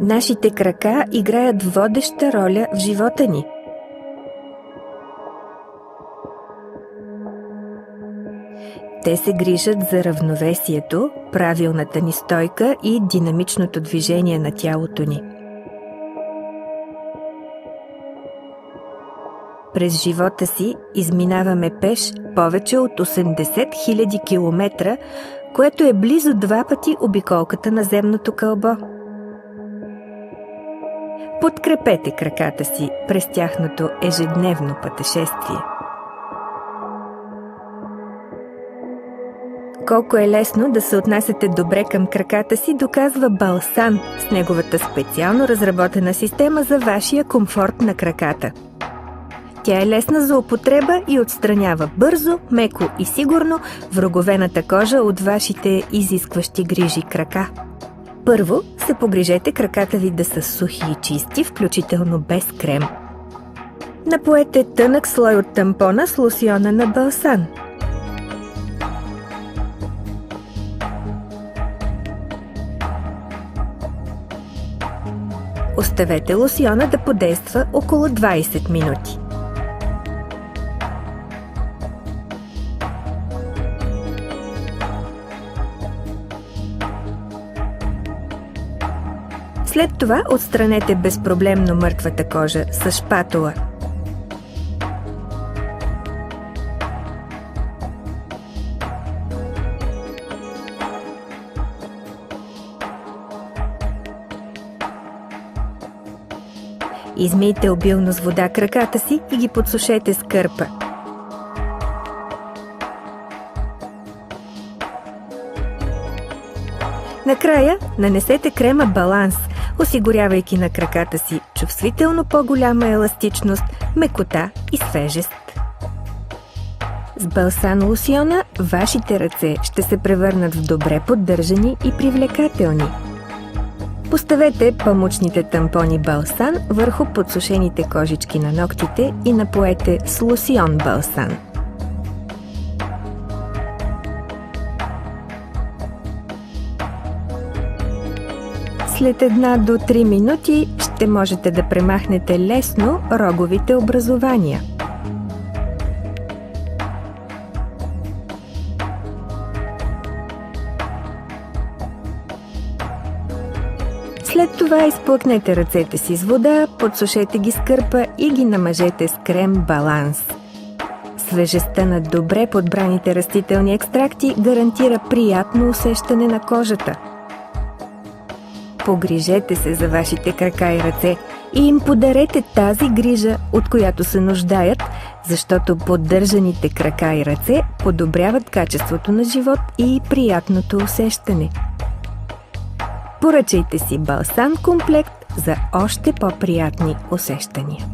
Нашите крака играят водеща роля в живота ни. Те се грижат за равновесието, правилната ни стойка и динамичното движение на тялото ни. През живота си изминаваме пеш повече от 80 000 километра, което е близо 2 пъти обиколката на земното кълбо. Подкрепете краката си през тяхното ежедневно пътешествие. Колко е лесно да се отнасяте добре към краката си, доказва Балсан с неговата специално разработена система за вашия комфорт на краката. Тя е лесна за употреба и отстранява бързо, меко и сигурно вроговената кожа от вашите изискващи грижи крака. Първо се погрижете краката ви да са сухи и чисти, включително без крем. Напоете тънък слой от тампона с лосьона на Балсан. Оставете лосьона да подейства около 20 минути. След това отстранете безпроблемно мъртвата кожа с шпатула. Измийте обилно с вода краката си и ги подсушете с кърпа. Накрая нанесете крема Баланс, осигурявайки на краката си чувствително по-голяма еластичност, мекота и свежест. С Балсан лосьона вашите ръце ще се превърнат в добре поддържани и привлекателни. Поставете памучните тампони Балсан върху подсушените кожички на ногтите и напоете с лосьон Балсан. След 1 до 3 минути ще можете да премахнете лесно роговите образования. След това изплъкнете ръцете си с вода, подсушете ги с кърпа и ги намажете с крем Баланс. Свежестта на добре подбраните растителни екстракти гарантира приятно усещане на кожата. Погрижете се за вашите крака и ръце и им подарете тази грижа, от която се нуждаят, защото поддържаните крака и ръце подобряват качеството на живот и приятното усещане. Поръчайте си Балсан комплект за още по-приятни усещания.